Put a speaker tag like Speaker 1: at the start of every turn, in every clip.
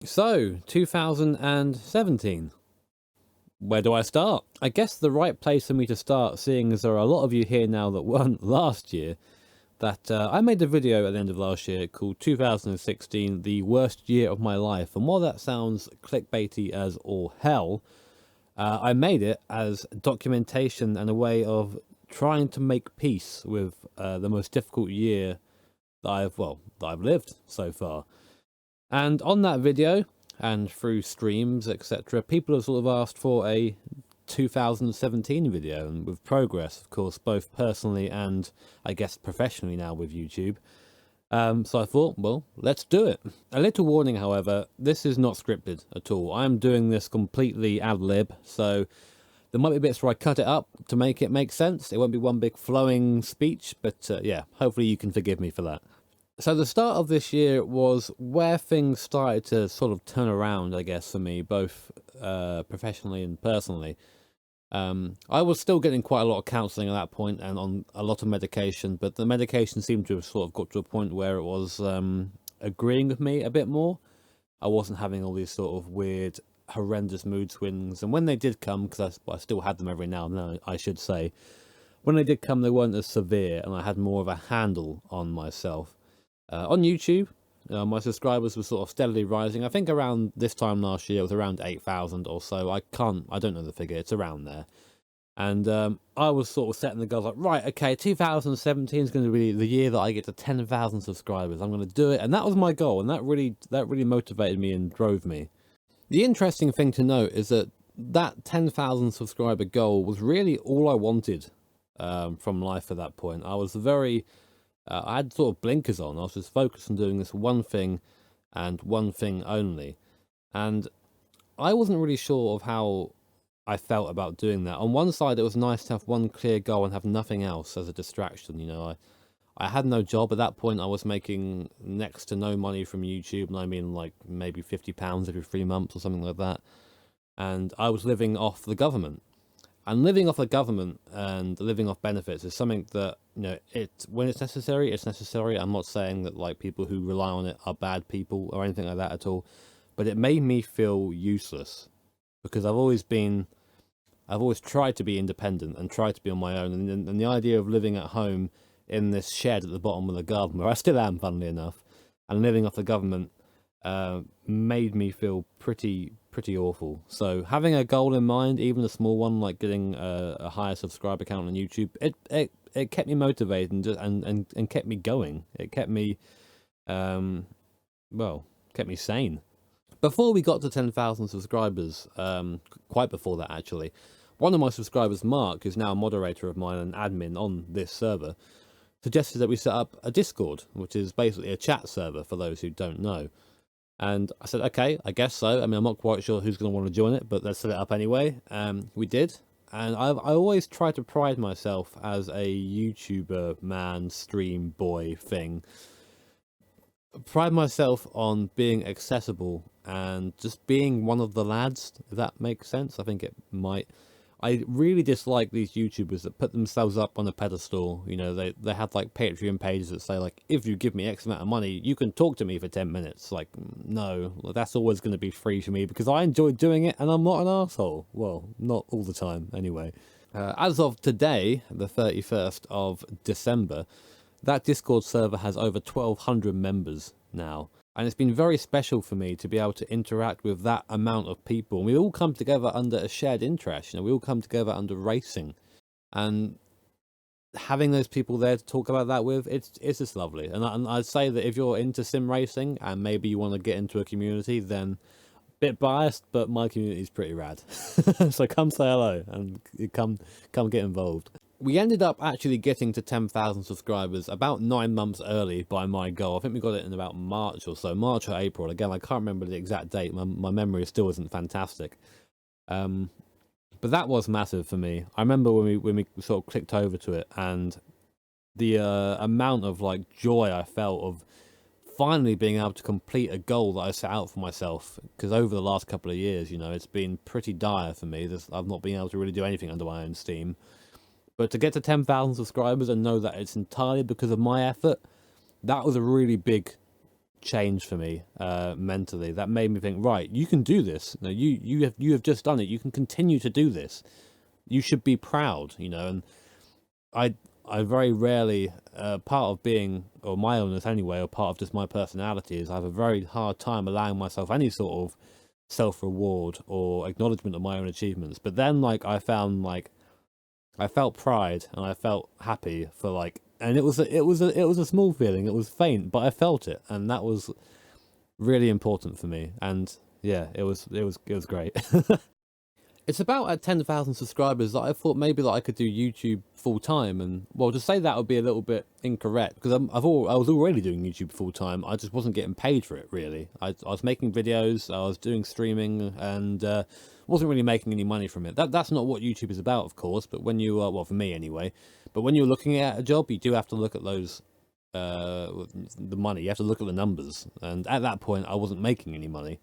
Speaker 1: So, 2017. Where do I start? I guess the right place for me to start, seeing as there are a lot of you here now that weren't last year, that I made a video at the end of last year called 2016, the worst year of my life. And while that sounds clickbaity as all hell, I made it as documentation and a way of trying to make peace with the most difficult year that I've lived so far. And on that video, and through streams, etc., people have sort of asked for a 2017 video, and with progress, of course, both personally and I guess professionally now with YouTube. So I thought, well, let's do it. A little warning, however, this is not scripted at all. I'm doing this completely ad lib, so there might be bits where I cut it up to make it make sense. It won't be one big flowing speech, but yeah, hopefully you can forgive me for that. So the start of this year was where things started to sort of turn around, I guess, for me, both professionally and personally. I was still getting quite a lot of counselling at that point and on a lot of medication, but the medication seemed to have sort of got to a point where it was agreeing with me a bit more. I wasn't having all these sort of weird, horrendous mood swings, and when they did come, because I still had them every now and then, I should say, when they did come, they weren't as severe, and I had more of a handle on myself. On YouTube, my subscribers were sort of steadily rising. I think around this time last year, it was around 8,000 or so. I don't know the figure. It's around there. And I was sort of setting the goals like, right, okay, 2017 is going to be the year that I get to 10,000 subscribers. I'm going to do it. And that was my goal. And that really motivated me and drove me. The interesting thing to note is that 10,000 subscriber goal was really all I wanted from life at that point. I was I had sort of blinkers on. I was just focused on doing this one thing and one thing only. And I wasn't really sure of how I felt about doing that. On one side, it was nice to have one clear goal and have nothing else as a distraction. You know, I had no job at that point. I was making next to no money from YouTube, and I mean like maybe £50 every 3 months or something like that. And I was living off the government. And living off the government and living off benefits is something that, you know, when it's necessary, it's necessary. I'm not saying that like people who rely on it are bad people or anything like that at all, but it made me feel useless because I've always tried to be independent and tried to be on my own. And the idea of living at home in this shed at the bottom of the garden, where I still am, funnily enough, and living off the government made me feel pretty awful. So having a goal in mind, even a small one like getting a higher subscriber count on YouTube, it kept me motivated and kept me going. It kept me kept me sane. Before we got to 10,000 subscribers, quite before that actually, one of my subscribers, Mark, who's now a moderator of mine and admin on this server, suggested that we set up a Discord, which is basically a chat server for those who don't know. And I said, okay, I guess so. I mean, I'm not quite sure who's going to want to join it, but let's set it up anyway. We did. And I always try to pride myself as a YouTuber, man, stream, boy thing. Pride myself on being accessible and just being one of the lads, if that makes sense. I think it might. I really dislike these YouTubers that put themselves up on a pedestal. You know, they have like Patreon pages that say like, if you give me X amount of money, you can talk to me for 10 minutes. Like, no, that's always going to be free for me because I enjoy doing it and I'm not an asshole. Well, not all the time anyway. As of today, the 31st of December, that Discord server has over 1,200 members now. And it's been very special for me to be able to interact with that amount of people. And we all come together under a shared interest. You know, we all come together under racing. And having those people there to talk about that with, it's just lovely. And I'd say that if you're into sim racing and maybe you want to get into a community, then a bit biased, but my community is pretty rad. So come say hello and come get involved. We ended up actually getting to 10,000 subscribers about 9 months early by my goal. I think we got it in about March or so, March or April. Again, I can't remember the exact date. My memory still isn't fantastic. But that was massive for me. I remember when we sort of clicked over to it and the amount of like joy I felt of finally being able to complete a goal that I set out for myself. Because over the last couple of years, you know, it's been pretty dire for me. I've not been able to really do anything under my own steam. But to get to 10,000 subscribers and know that it's entirely because of my effort, that was a really big change for me mentally. That made me think, right, you can do this. No, you have just done it. You can continue to do this. You should be proud, you know. And I very rarely, part of being, or my illness anyway, or part of just my personality, is I have a very hard time allowing myself any sort of self-reward or acknowledgement of my own achievements. But then, like, I found, like, I felt pride and I felt happy for, like, and it was a small feeling. It was faint, but I felt it, and that was really important for me. And yeah, it was great. It's about at 10,000 subscribers that I thought maybe that I could do YouTube full time, and well, to say that would be a little bit incorrect, because I was already doing YouTube full time. I just wasn't getting paid for it, really. I was making videos, I was doing streaming, and wasn't really making any money from it. That's not what YouTube is about, of course. But when you well, for me anyway. But when you're looking at a job, you do have to look at those the money. You have to look at the numbers, and at that point, I wasn't making any money.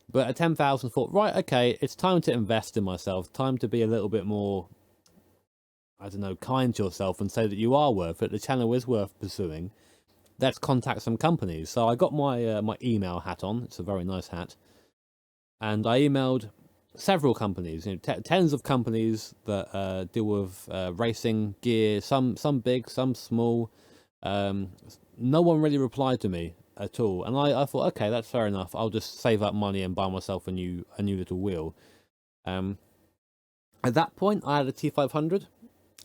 Speaker 1: But at 10,000, thought, right, okay, it's time to invest in myself. Time to be a little bit more, I don't know, kind to yourself and say that you are worth it. The channel is worth pursuing. Let's contact some companies. So I got my my email hat on. It's a very nice hat. And I emailed several companies, you know, tens of companies that deal with racing gear, some big, some small. No one really replied to me at all, and I thought, okay, that's fair enough. I'll just save up money and buy myself a new little wheel. At that point, I had a T500,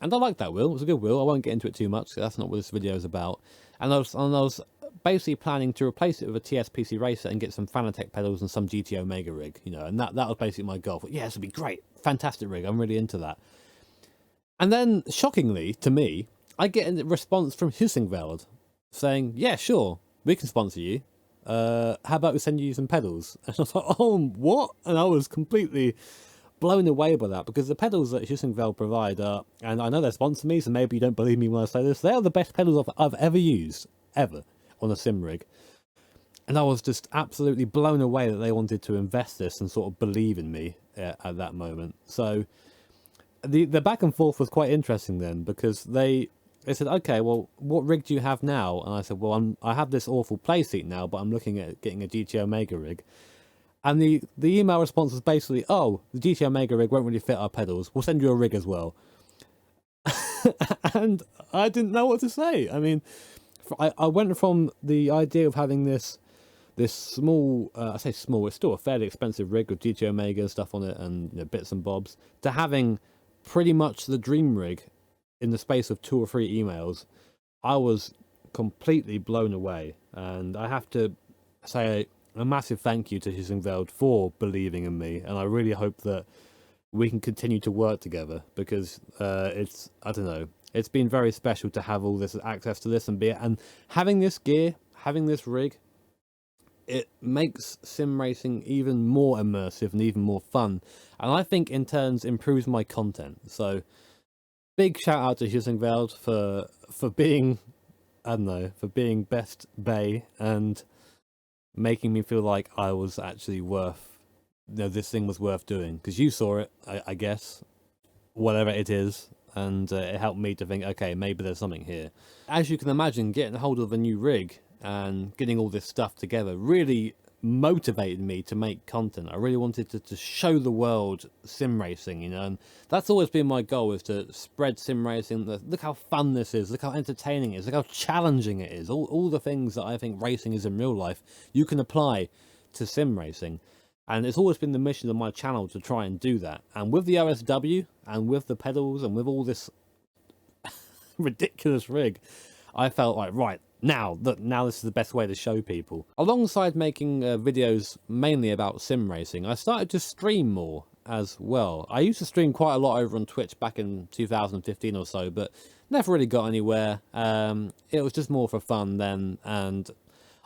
Speaker 1: and I liked that wheel. It was a good wheel. I won't get into it too much. That's not what this video is about. And I was basically planning to replace it with a TSPC racer and get some Fanatec pedals and some GT Omega rig, you know. And that was basically my goal. But yeah, this would be great, fantastic rig. I'm really into that. And then, shockingly to me, I get a response from Husingveld saying, yeah, sure, we can sponsor you. How about we send you some pedals? And I was like, oh, what? And I was completely blown away by that, because the pedals that Husingveld provide are, and I know they're sponsoring me, so maybe you don't believe me when I say this, they are the best pedals I've ever used, ever, on a sim rig. And I was just absolutely blown away that they wanted to invest this and sort of believe in me at that moment. So the back and forth was quite interesting then, because they said, okay, well, what rig do you have now? And I said, well, I have this awful play seat now, but I'm looking at getting a GT Omega rig. And the email response was basically, oh, the GT Omega rig won't really fit our pedals. We'll send you a rig as well. And I didn't know what to say. I mean, I went from the idea of having this small, I say small, it's still a fairly expensive rig with GT Omega stuff on it and, you know, bits and bobs, to having pretty much the dream rig in the space of 2 or 3 emails. I was completely blown away, and I have to say a massive thank you to Husingveld for believing in me, and I really hope that we can continue to work together, because it's, I don't know, it's been very special to have all this access to this and having this gear, having this rig. It makes sim racing even more immersive and even more fun, and I think in turns improves my content. So big shout out to Husingveld for being, I don't know, for being best bay and making me feel like I was actually worth, you know, this thing was worth doing, because you saw it, I guess, whatever it is, and it helped me to think, okay, maybe there's something here. As you can imagine, getting hold of a new rig and getting all this stuff together really motivated me to make content. I really wanted to show the world sim racing, you know, and that's always been my goal, is to spread sim racing. Look how fun this is, look how entertaining it is, look how challenging it is. All the things that I think racing is in real life, you can apply to sim racing. And it's always been the mission of my channel to try and do that. And with the OSW and with the pedals and with all this ridiculous rig, I felt like, right, now this is the best way to show people. Alongside making videos mainly about sim racing, I started to stream more as well. I used to stream quite a lot over on Twitch back in 2015 or so, but never really got anywhere. It was just more for fun then, and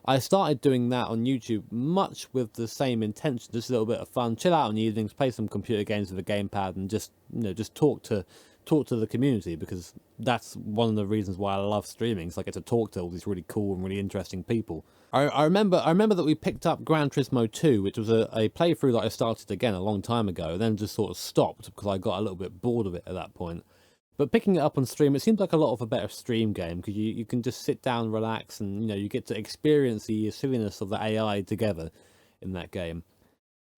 Speaker 1: I started doing that on YouTube much with the same intention, just a little bit of fun, chill out in the evenings, play some computer games with a gamepad, and just, you know, just talk to the community, because that's one of the reasons why I love streaming. It's like I get to talk to all these really cool and really interesting people. I remember that we picked up Gran Turismo 2, which was a playthrough that I started again a long time ago, and then just sort of stopped because I got a little bit bored of it at that point. But picking it up on stream, it seems like a lot of a better stream game because you can just sit down, relax, and you get to experience the silliness of the AI together in that game.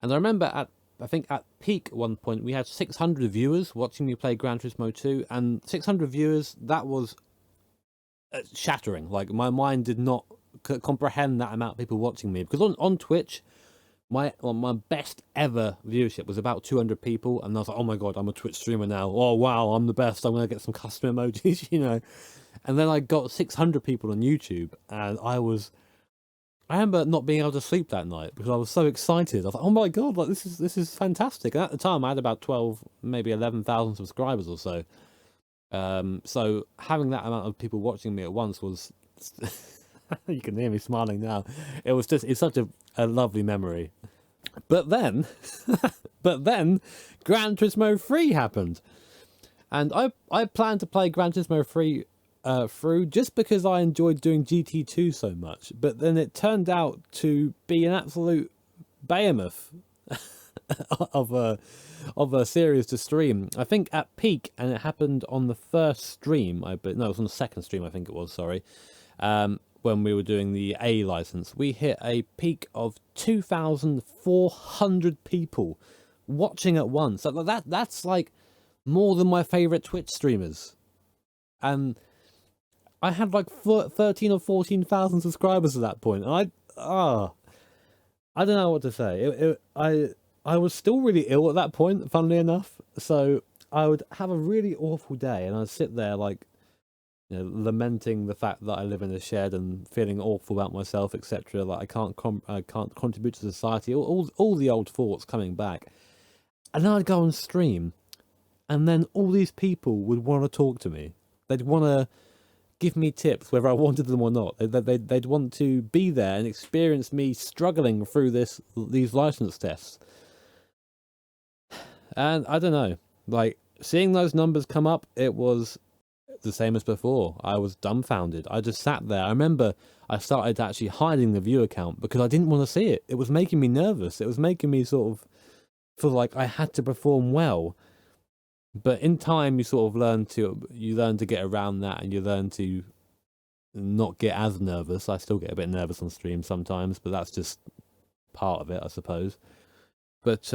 Speaker 1: And I remember I think at peak one point we had 600 viewers watching me play Gran Turismo 2, and 600 viewers, that was shattering. Like, my mind did not comprehend that amount of people watching me, because on Twitch, my best ever viewership was about 200 people, and I was like, oh my god, I'm a Twitch streamer now. Oh wow, I'm the best. I'm gonna get some custom emojis, And then I got 600 people on YouTube, and I remember not being able to sleep that night because I was so excited. I was like, oh my god, like this is fantastic. And at the time I had about 12, maybe 11,000 subscribers or so. So having that amount of people watching me at once was you can hear me smiling now. It's such a lovely memory. But then Gran Turismo 3 happened. And I planned to play Gran Turismo 3 through just because I enjoyed doing GT2 so much. But then it turned out to be an absolute behemoth of a series to stream. I think at peak, and it happened on the first stream, no, it was on the second stream, I think it was, sorry. When we were doing the A license, we hit a peak of 2,400 people watching at once. That's like more than my favorite Twitch streamers. And I had like 13 or 14,000 subscribers at that point. And I don't know what to say. I was still really ill at that point, funnily enough. So I would have a really awful day, and I'd sit there like, lamenting the fact that I live in a shed and feeling awful about myself, etc. Like I can't contribute to society. All the old thoughts coming back, and then I'd go on stream, and then all these people would want to talk to me. They'd want to give me tips, whether I wanted them or not. They'd want to be there and experience me struggling through these license tests. And I don't know, like, seeing those numbers come up, it was the same as before. I was dumbfounded. I just sat there. I remember I started actually hiding the viewer count because I didn't want to see it. It was making me nervous. It was making me sort of feel like I had to perform well. But in time, you learn to get around that, and you learn to not get as nervous. I still get a bit nervous on stream sometimes, but that's just part of it, I suppose. But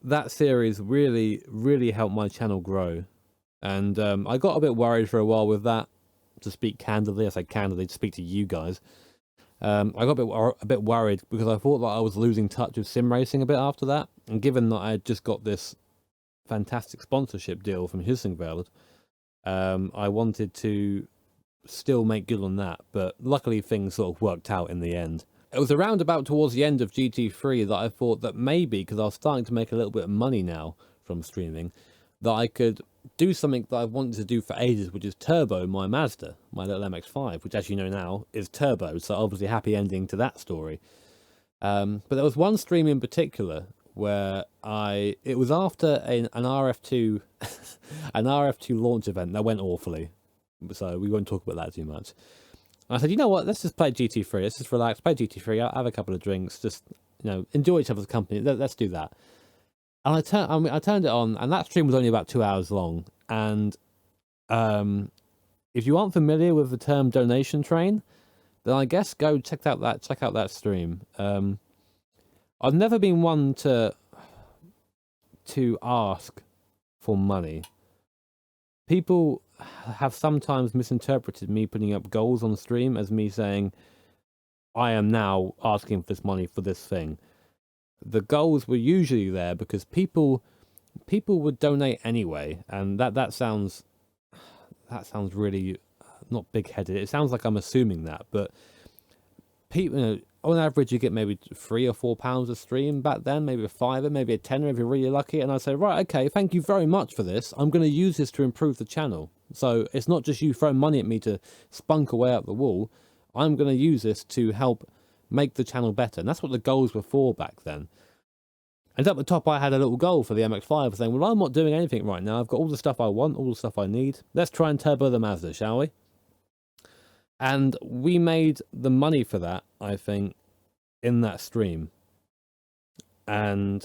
Speaker 1: that series really, really helped my channel grow. And I got a bit worried for a while with that, to speak candidly. I say candidly to speak to you guys. I got a bit worried because I thought that I was losing touch with sim racing a bit after that. And given that I had just got this fantastic sponsorship deal from Hissingveld, I wanted to still make good on that. But luckily things sort of worked out in the end. It was around about towards the end of GT3 that I thought that maybe, because I was starting to make a little bit of money now from streaming, that I could do something that I've wanted to do for ages, which is turbo my Mazda, my little MX-5, which, as you know now, is turbo, so obviously happy ending to that story. But there was one stream in particular where it was after an RF2 an RF2 launch event that went awfully, so we won't talk about that too much. I said, you know what, let's just play GT3, let's just relax, play GT3, I'll have a couple of drinks, just, enjoy each other's company, let's do that. And I turned it on, and that stream was only about 2 hours long. And if you aren't familiar with the term donation train, then I guess go check out that stream. I've never been one to ask for money. People have sometimes misinterpreted me putting up goals on stream as me saying, I am now asking for this money for this thing. The goals were usually there because people would donate anyway, and that sounds really not big-headed. It sounds like I'm assuming that, but people, on average, you get maybe £3 or £4 a stream back then, maybe a £5, maybe a £10 if you're really lucky. And I say, right, okay, thank you very much for this. I'm going to use this to improve the channel. So it's not just you throwing money at me to spunk away up the wall. I'm going to use this to help make the channel better. And that's what the goals were for back then. And at the top, I had a little goal for the MX-5 saying, well, I'm not doing anything right now. I've got all the stuff I want, all the stuff I need. Let's try and turbo the Mazda, shall we? And we made the money for that, I think, in that stream. And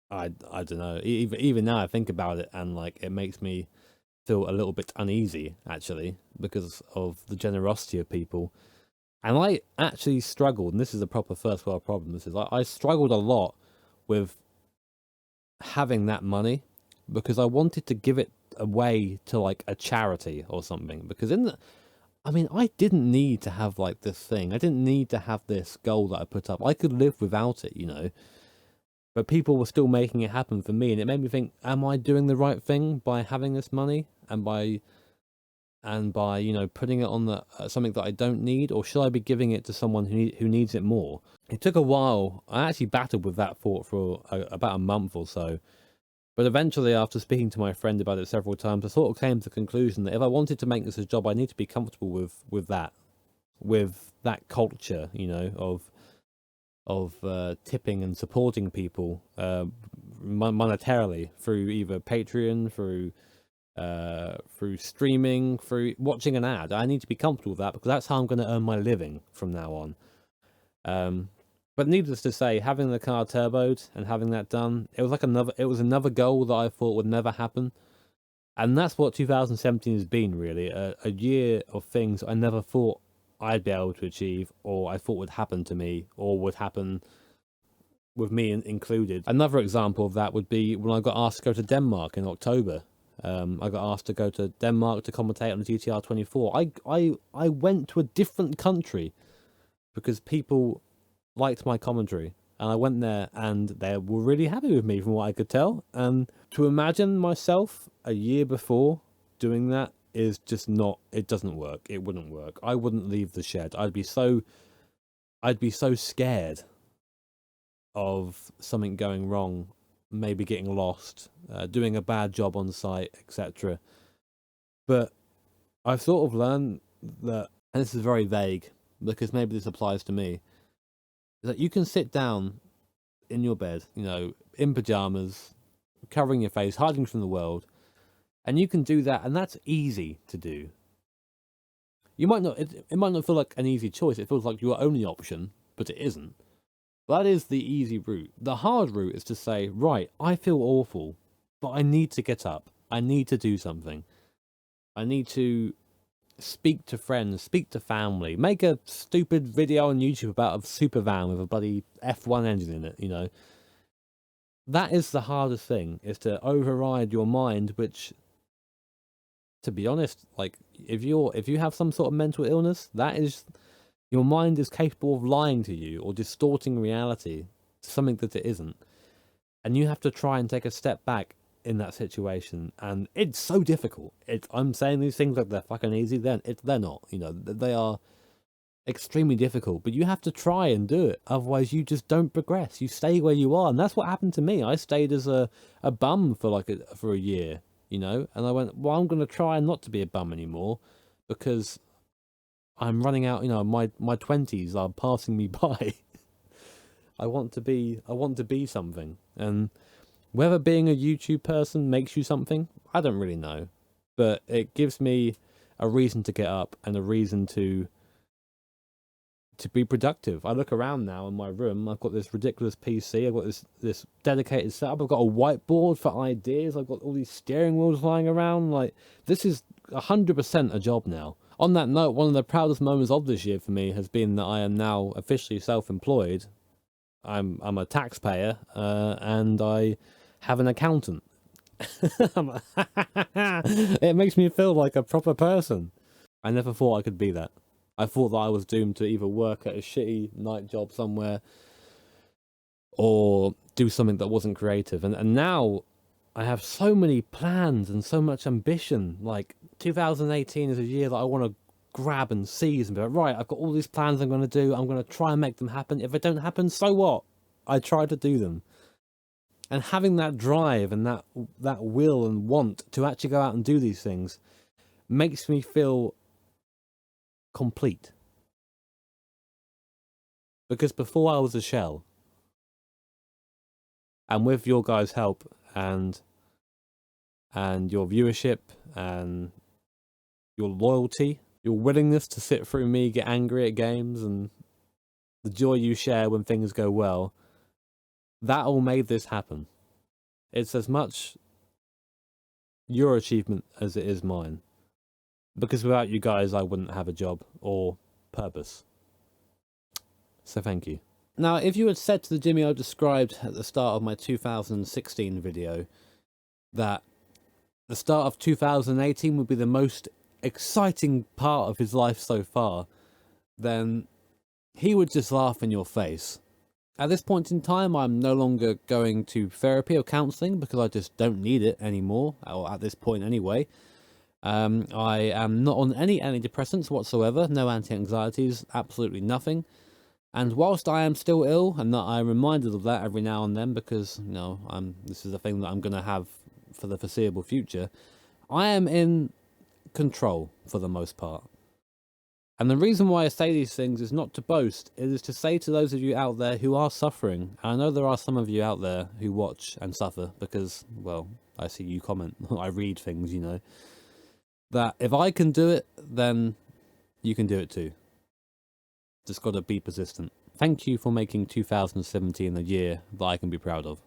Speaker 1: I don't know, even now I think about it, and like, it makes me feel a little bit uneasy, actually, because of the generosity of people. And I actually struggled, and this is a proper first world problem. This is I struggled a lot with having that money because I wanted to give it away to like a charity or something. Because I didn't need to have like this thing. I didn't need to have this goal that I put up. I could live without it, you know. But people were still making it happen for me, and it made me think: am I doing the right thing by having this money and by putting it on something that I don't need, or should I be giving it to someone who needs it more? It took a while. I actually battled with that thought for about a month or so, but eventually, after speaking to my friend about it several times, I sort of came to the conclusion that if I wanted to make this a job, I need to be comfortable with that culture, you know, of tipping and supporting people monetarily through either Patreon, through streaming, through watching an ad. I need to be comfortable with that because that's how I'm going to earn my living from now on. But needless to say, having the car turboed and having that done, it was another goal that I thought would never happen. And that's what 2017 has been, really. A year of things I never thought I'd be able to achieve, or I thought would happen to me, or would happen with me included. Another example of that would be when I got asked to go to Denmark in October. I got asked to go to Denmark to commentate on the GTR 24. I went to a different country because people liked my commentary, and I went there and they were really happy with me from what I could tell. And to imagine myself a year before doing that is just not, it doesn't work. It wouldn't work. I wouldn't leave the shed. I'd be so scared of something going wrong, maybe getting lost, doing a bad job on site, etc. But I've sort of learned that, and this is very vague because maybe this applies to me, that you can sit down in your bed, you know, in pajamas, covering your face, hiding from the world, and you can do that, and that's easy to do. You might not, it might not feel like an easy choice. It feels like your only option, but it isn't. That is the easy route. The hard route is to say, right, I feel awful, but I need to get up. I need to do something. I need to speak to friends, speak to family, make a stupid video on YouTube about a super van with a bloody F1 engine in it, you know. That is the hardest thing, is to override your mind, which, to be honest, like, if you have some sort of mental illness, that is, your mind is capable of lying to you or distorting reality to something that it isn't. And you have to try and take a step back in that situation, and it's so difficult. I'm saying these things like they're fucking easy, then they're not, you know, they are extremely difficult, but you have to try and do it, otherwise you just don't progress. You stay where you are, and that's what happened to me. I stayed as a bum for for a year, you know, and I went, well, I'm going to try not to be a bum anymore because I'm running out, you know, my 20s are passing me by. I want to be something, and whether being a YouTube person makes you something, I don't really know. But it gives me a reason to get up and a reason to be productive. I look around now in my room, I've got this ridiculous PC, I've got this dedicated setup, I've got a whiteboard for ideas, I've got all these steering wheels lying around. Like, this is 100% a job now. On that note, one of the proudest moments of this year for me has been that I am now officially self-employed. I'm a taxpayer, and I have an accountant. It makes me feel like a proper person. I never thought I could be that. I thought that I was doomed to either work at a shitty night job somewhere or do something that wasn't creative. And now I have so many plans and so much ambition. Like, 2018 is a year that I want to grab and seize and be like, right, I've got all these plans I'm going to do. I'm going to try and make them happen. If they don't happen, so what? I try to do them. And having that drive and that will and want to actually go out and do these things makes me feel complete. Because before I was a shell. And with your guys' help and your viewership and your loyalty, your willingness to sit through me get angry at games, and the joy you share when things go well, that all made this happen. It's as much your achievement as it is mine. Because without you guys, I wouldn't have a job or purpose. So thank you. Now, if you had said to the Jimmy I described at the start of my 2016 video that the start of 2018 would be the most exciting part of his life so far, then he would just laugh in your face. At this point in time, I'm no longer going to therapy or counselling because I just don't need it anymore, or at this point anyway. I am not on any antidepressants whatsoever, no anti-anxieties, absolutely nothing. And whilst I am still ill, and that I'm reminded of that every now and then because, you know, this is a thing that I'm going to have for the foreseeable future, I am in control for the most part. And the reason why I say these things is not to boast, it is to say to those of you out there who are suffering, and I know there are some of you out there who watch and suffer because, well, I see you comment, I read things, you know, that if I can do it, then you can do it too. Just got to be persistent. Thank you for making 2017 a year that I can be proud of.